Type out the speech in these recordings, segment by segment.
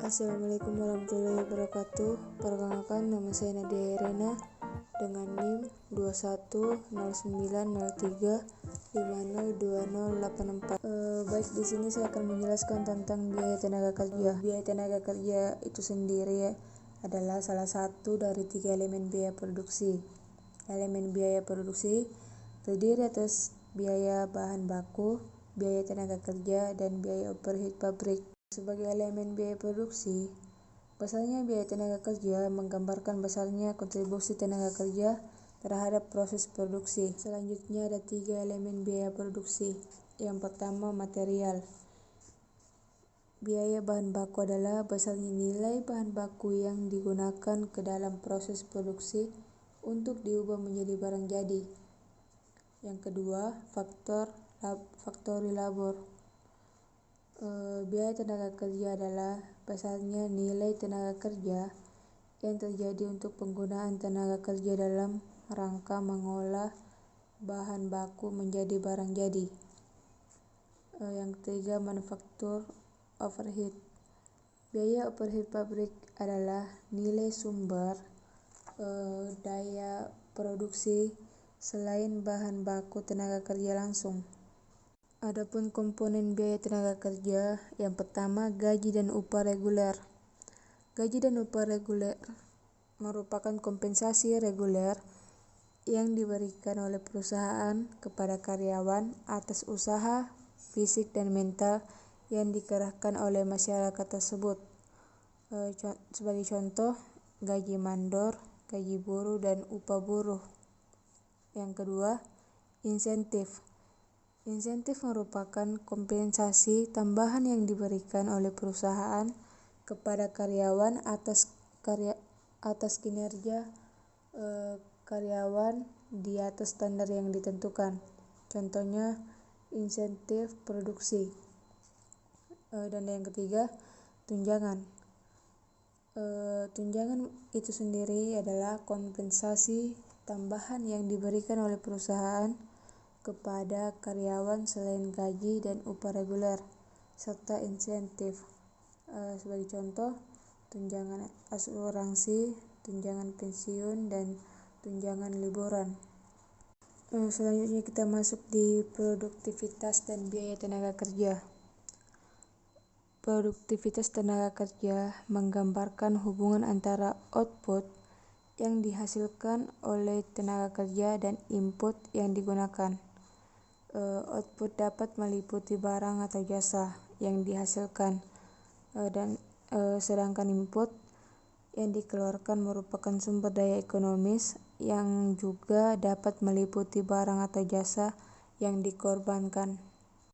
Assalamualaikum warahmatullahi wabarakatuh. Perkenalkan, nama saya Nadia Irena dengan NIM 210903502084. Baik, di sini saya akan menjelaskan tentang biaya tenaga kerja. Biaya tenaga kerja itu sendiri adalah salah satu dari 3 elemen biaya produksi. Elemen biaya produksi terdiri atas biaya bahan baku, biaya tenaga kerja, dan biaya overhead pabrik. Sebagai elemen biaya produksi, besarnya biaya tenaga kerja menggambarkan besarnya kontribusi tenaga kerja terhadap proses produksi. Selanjutnya ada 3 elemen biaya produksi. Yang pertama, material. Biaya bahan baku adalah besarnya nilai bahan baku yang digunakan ke dalam proses produksi untuk diubah menjadi barang jadi. Yang kedua, faktori labor. Biaya tenaga kerja adalah besarnya nilai tenaga kerja yang terjadi untuk penggunaan tenaga kerja dalam rangka mengolah bahan baku menjadi barang jadi. Yang ketiga, manufaktur overhead. Biaya overhead pabrik adalah nilai sumber daya produksi selain bahan baku tenaga kerja langsung. Adapun komponen biaya tenaga kerja, yang pertama gaji dan upah reguler. Gaji dan upah reguler merupakan kompensasi reguler yang diberikan oleh perusahaan kepada karyawan atas usaha fisik dan mental yang dikerahkan oleh masyarakat tersebut. Sebagai contoh, gaji mandor, gaji buruh, dan upah buruh. Yang kedua, insentif. Insentif merupakan kompensasi tambahan yang diberikan oleh perusahaan kepada karyawan atas kinerja karyawan di atas standar yang ditentukan. Contohnya, insentif produksi. Dan yang ketiga, tunjangan. Tunjangan itu sendiri adalah kompensasi tambahan yang diberikan oleh perusahaan kepada karyawan selain gaji dan upah reguler serta insentif. Sebagai contoh, tunjangan asuransi, tunjangan pensiun, dan tunjangan liburan. Selanjutnya kita masuk di produktivitas dan biaya tenaga kerja. Produktivitas tenaga kerja menggambarkan hubungan antara output yang dihasilkan oleh tenaga kerja dan input yang digunakan. Output dapat meliputi barang atau jasa yang dihasilkan, sedangkan input yang dikeluarkan merupakan sumber daya ekonomis yang juga dapat meliputi barang atau jasa yang dikorbankan.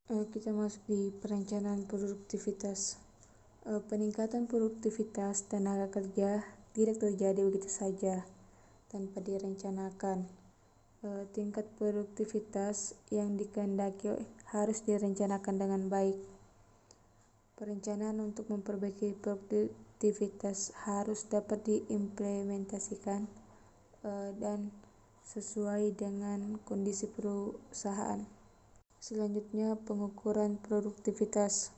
Kita masuk di perencanaan produktivitas. Peningkatan produktivitas tenaga kerja tidak terjadi begitu saja tanpa direncanakan. Tingkat produktivitas yang dikehendaki harus direncanakan dengan baik. Perencanaan untuk memperbaiki produktivitas harus dapat diimplementasikan dan sesuai dengan kondisi perusahaan. Selanjutnya, pengukuran produktivitas.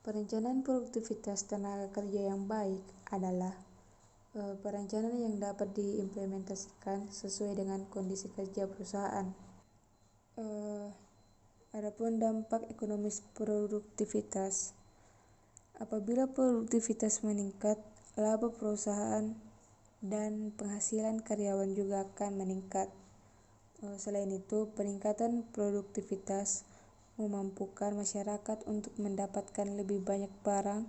Perencanaan produktivitas tenaga kerja yang baik adalah perencanaan yang dapat diimplementasikan sesuai dengan kondisi kerja perusahaan. Adapun dampak ekonomis produktivitas. Apabila produktivitas meningkat, laba perusahaan dan penghasilan karyawan juga akan meningkat. Selain itu, peningkatan produktivitas memampukan masyarakat untuk mendapatkan lebih banyak barang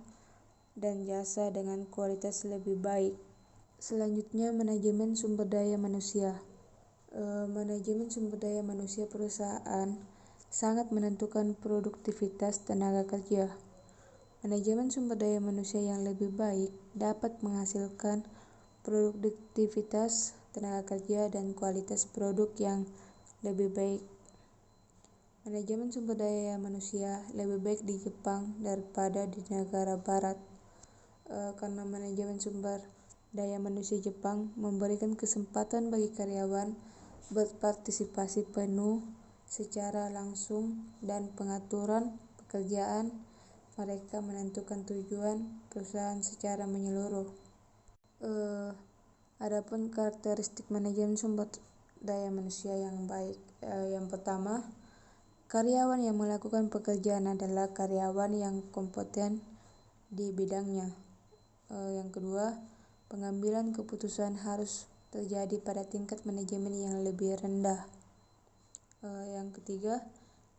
dan jasa dengan kualitas lebih baik. Selanjutnya, manajemen sumber daya manusia. Manajemen sumber daya manusia perusahaan sangat menentukan produktivitas tenaga kerja. Manajemen sumber daya manusia yang lebih baik dapat menghasilkan produktivitas tenaga kerja dan kualitas produk yang lebih baik. Manajemen sumber daya manusia lebih baik di Jepang daripada di negara barat, karena manajemen sumber daya manusia Jepang memberikan kesempatan bagi karyawan berpartisipasi penuh secara langsung dan pengaturan pekerjaan mereka menentukan tujuan perusahaan secara menyeluruh. Adapun karakteristik manajemen sumber daya manusia yang baik. Yang pertama, karyawan yang melakukan pekerjaan adalah karyawan yang kompeten di bidangnya. Yang kedua, pengambilan keputusan harus terjadi pada tingkat manajemen yang lebih rendah. Yang ketiga,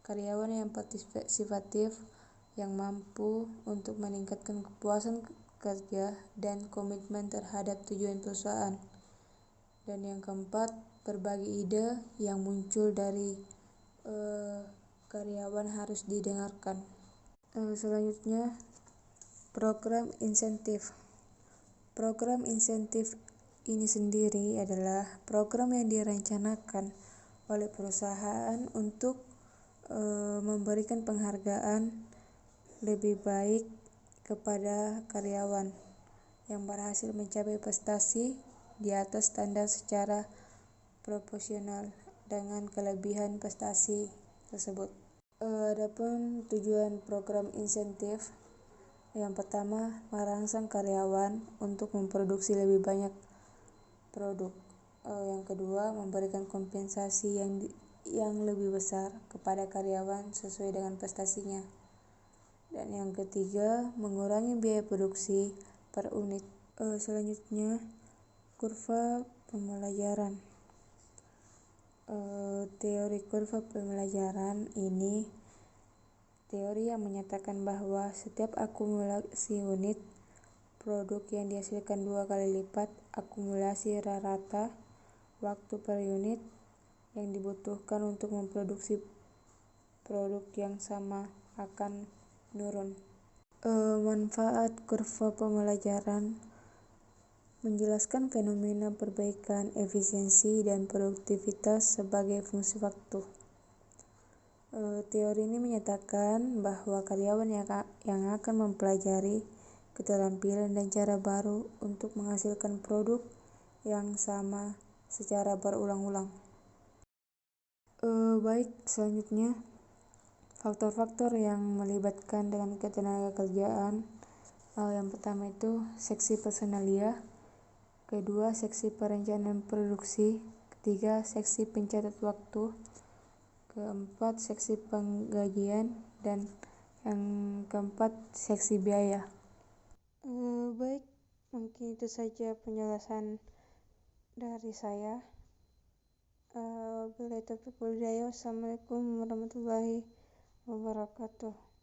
karyawan yang partisipatif, yang mampu untuk meningkatkan kepuasan kerja dan komitmen terhadap tujuan perusahaan. Dan yang keempat, berbagi ide yang muncul dari karyawan harus didengarkan. Selanjutnya, program insentif. Program insentif ini sendiri adalah program yang direncanakan oleh perusahaan untuk memberikan penghargaan lebih baik kepada karyawan yang berhasil mencapai prestasi di atas standar secara proporsional dengan kelebihan prestasi tersebut. Adapun tujuan program insentif, yang pertama, merangsang karyawan untuk memproduksi lebih banyak produk. Yang kedua, memberikan kompensasi yang lebih besar kepada karyawan sesuai dengan prestasinya. Dan yang ketiga, mengurangi biaya produksi per unit. Selanjutnya, kurva pembelajaran. Teori kurva pembelajaran ini teori yang menyatakan bahwa setiap akumulasi unit produk yang dihasilkan 2 kali lipat akumulasi rata waktu per unit yang dibutuhkan untuk memproduksi produk yang sama akan menurun. Manfaat kurva pembelajaran menjelaskan fenomena perbaikan efisiensi dan produktivitas sebagai fungsi waktu. Teori ini menyatakan bahwa karyawan yang akan mempelajari keterampilan dan cara baru untuk menghasilkan produk yang sama secara berulang-ulang. Baik, selanjutnya faktor-faktor yang melibatkan dengan ketenaga kerjaan. Yang pertama itu seksi personalia, kedua seksi perencanaan produksi, ketiga seksi pencatat waktu, keempat seksi penggajian, dan yang keempat seksi biaya. Baik, mungkin itu saja penjelasan dari saya. Wabillahi taufiq wal hidayah. Wassalamualaikum warahmatullahi wabarakatuh.